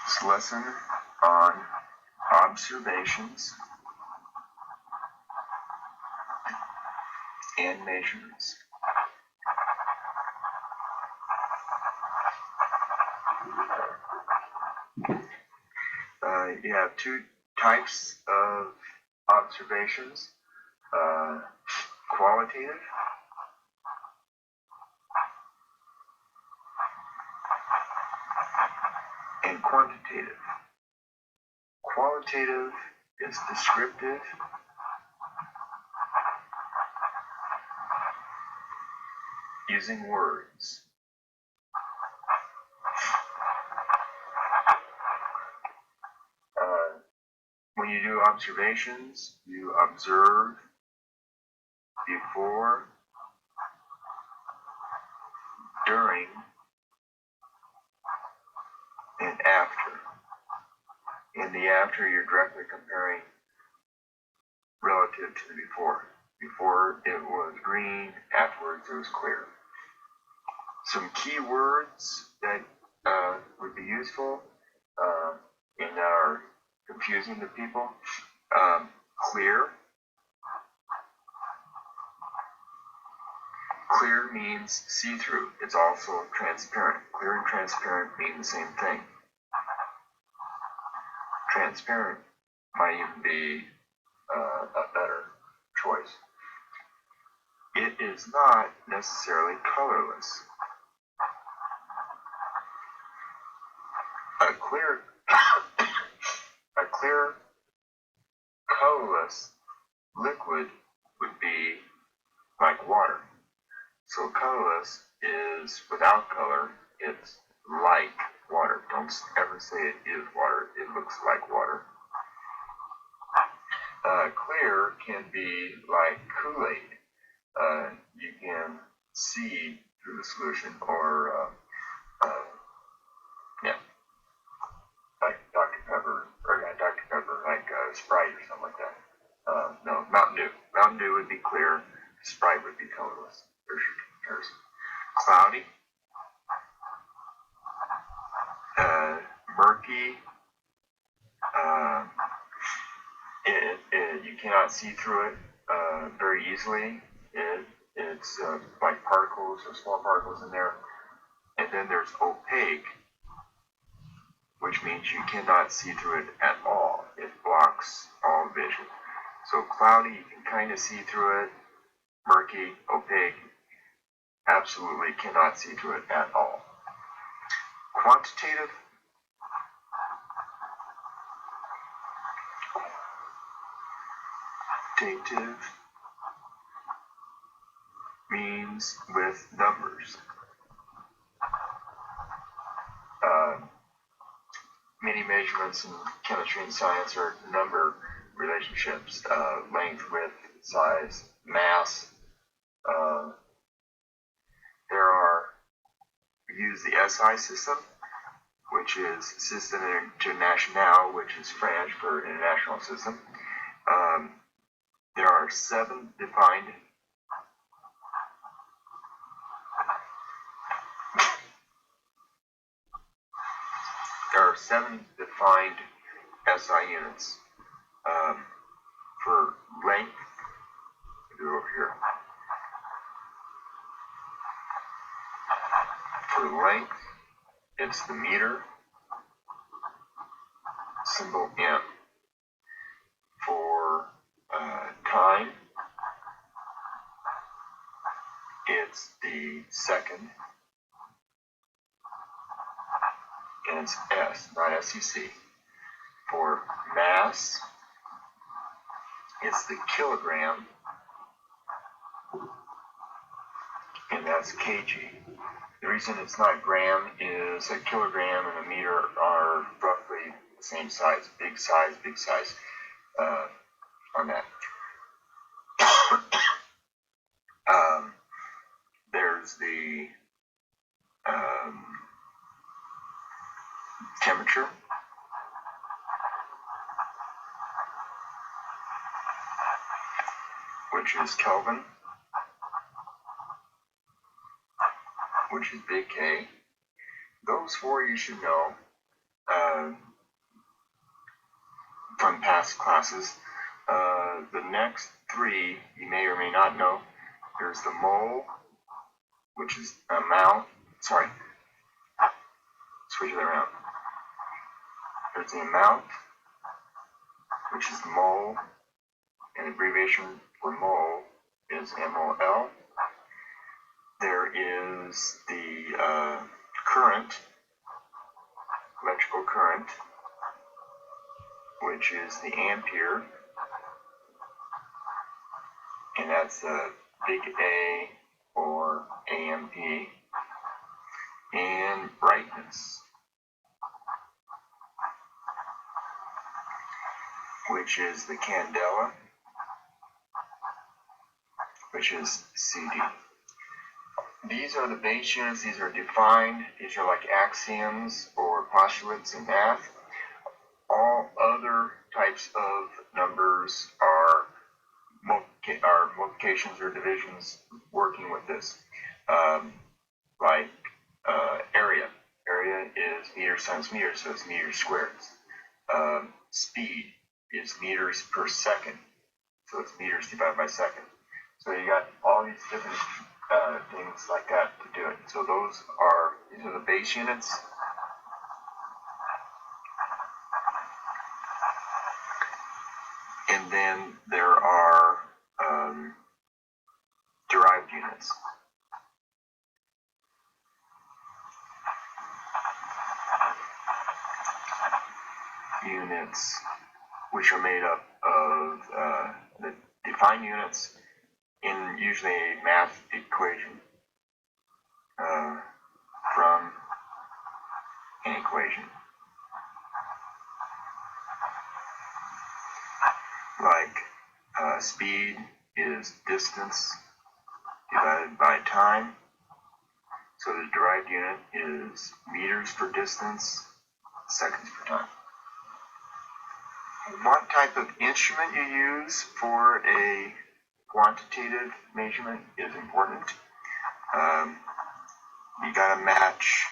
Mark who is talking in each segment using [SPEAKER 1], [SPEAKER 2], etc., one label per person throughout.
[SPEAKER 1] This lesson on observations and measurements. You have two types of observations, qualitative and quantitative. Qualitative is descriptive, using words. When you do observations, you observe before, during, and after. In the after, you're directly comparing relative to the before. Before it was green, afterwards it was clear. Some key words that would be useful and are confusing to people. Clear. Clear means see-through. It's also transparent. Clear and transparent mean the same thing. Transparent might even be a better choice. It is not necessarily colorless. A clear colorless liquid would be like water. So colorless is without color. It's like water. Don't ever say it is water. It looks like water. Clear can be like Kool-Aid. You can see through the solution, or like Dr. Pepper, or not Dr. Pepper, like Sprite or something like that. No, Mountain Dew. Mountain Dew would be clear. Sprite would be colorless. There's your comparison. Cloudy, murky. You cannot see through it very easily. It's like particles or small particles in there. And then there's opaque, which means you cannot see through it at all. It blocks all vision. So cloudy, you can kind of see through it. Murky, opaque, absolutely cannot see through it at all. Quantitative, means with numbers. Many measurements in chemistry and science are number relationships, length, width, size, mass. We use the SI system, which is Système International, which is French for international system. There are seven defined SI units. For length, go over here. For length, it's the meter, symbol M. For time, it's the second, and it's S, not SEC. For mass, it's the kilogram, and that's kg. The reason it's not gram is a kilogram and a meter are roughly the same size, big size on that. There's the temperature, which is Kelvin, which is big K. Those four you should know. from past classes. The next three you may or may not know. There's the mole, which is amount. Sorry, switch it around. There's the amount, which is the mole, and the abbreviation for mole is MOL. There is the current, electrical current, which is the ampere, and that's a big A or AMP, and brightness, which is the candela, which is CD. These are the base units. These are defined. These are like axioms or postulates in math. All other types of numbers are multiplications or divisions working with this. Like area. Area is meters times meters, so it's meters squared. Speed is meters per second, so it's meters divided by second. So you got all these different things like that to do it. So these are the base units. And then there are derived units. Units which are made up of the defined units in usually a math equation from an equation. Like speed is distance divided by time. So the derived unit is meters per distance, seconds per time. What type of instrument you use for a quantitative measurement is important. You gotta match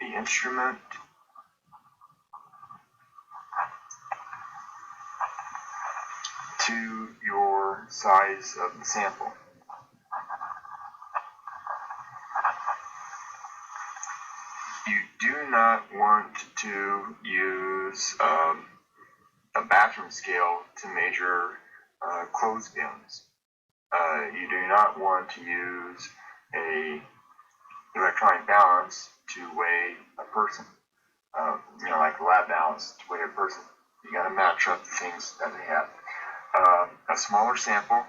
[SPEAKER 1] the instrument to your size of the sample. You do not want to use a bathroom scale to measure clothespins. You do not want to use a electronic balance to weigh a person. Like a lab balance to weigh a person. You got to match up the things that they have. A smaller sample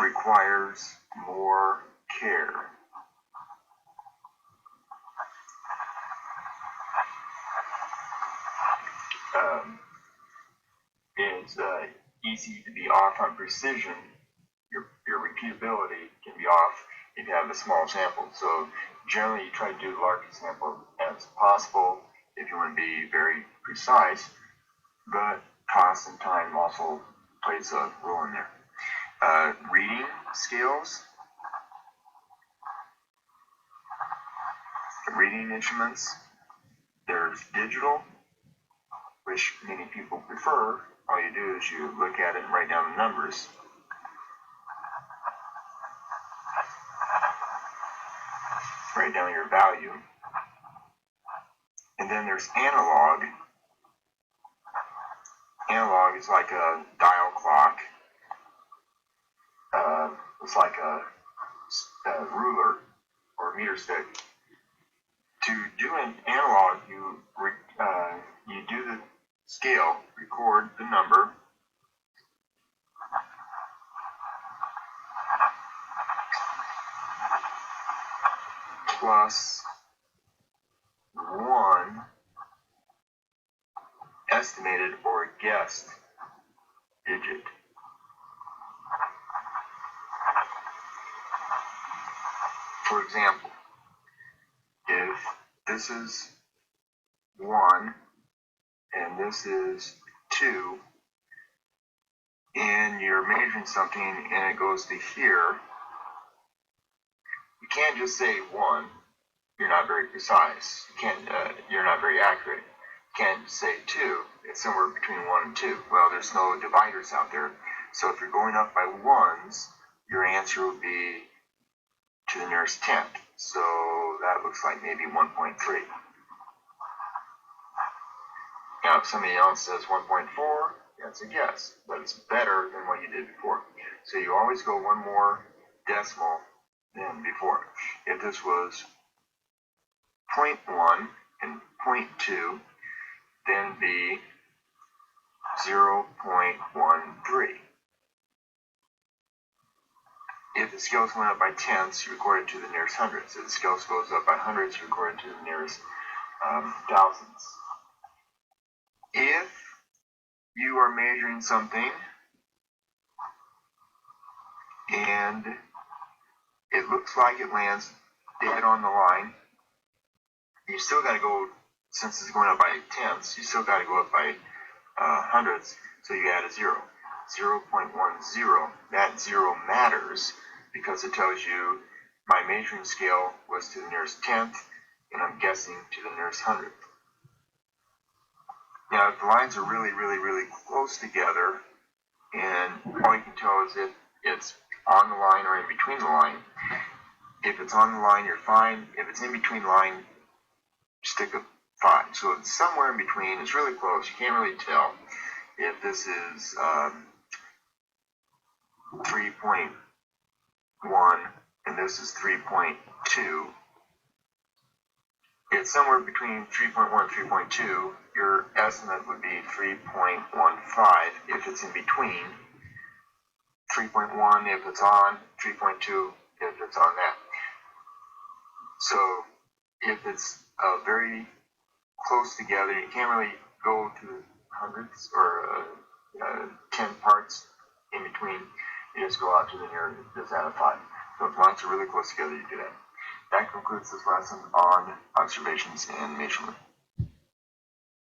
[SPEAKER 1] requires more care. It's easy to be off on precision. Your repeatability can be off if you have a small sample. So generally you try to do the largest sample as possible if you want to be very precise, but cost and time also plays a role in there. Reading scales, reading instruments, there's digital, which many people prefer. All you do is you look at it and write down the numbers. Write down your value. And then there's analog. Analog is like a dial clock. It's like a ruler or a meter stick. To do an analog, you do the scale, record the number, plus 1 estimated or guessed digit. For example, if this is 1 and this is 2, and you're measuring something and it goes to here, you can't can't just say 1. You're not very precise. You're not very accurate. You can't say 2. It's somewhere between 1 and 2. Well, there's no dividers out there. So if you're going up by 1s, your answer will be to the nearest 10th. So that looks like maybe 1.3. Now, if somebody else says 1.4, that's a guess, but it's better than what you did before. So you always go one more decimal than before. If this was 0.1 and 0.2, then be 0.13. If the scales went up by tenths, you record it to the nearest hundredths. If the scales goes up by hundreds, you record it to the nearest thousands. If you are measuring something and it looks like it lands dead on the line, you still got to go, since it's going up by tenths, you still got to go up by hundredths, so you add a 0. 0.10. That 0 matters because it tells you my measuring scale was to the nearest tenth, and I'm guessing to the nearest hundredth. Now, if the lines are really, really, really close together, and all you can tell is if it's on the line or in between the line. If it's on the line, you're fine. If it's in between the line, stick a 5. So it's somewhere in between. It's really close. You can't really tell if this is 3.1 and this is 3.2. It's somewhere between 3.1 and 3.2. Your estimate would be 3.15 if it's in between. 3.1 if it's on, 3.2 if it's on that. So if it's very close together, you can't really go to hundredths or 10 parts in between. You just go out to the nearest, just add a 5. So if lines are really close together, you do that. That concludes this lesson on observations and measurement.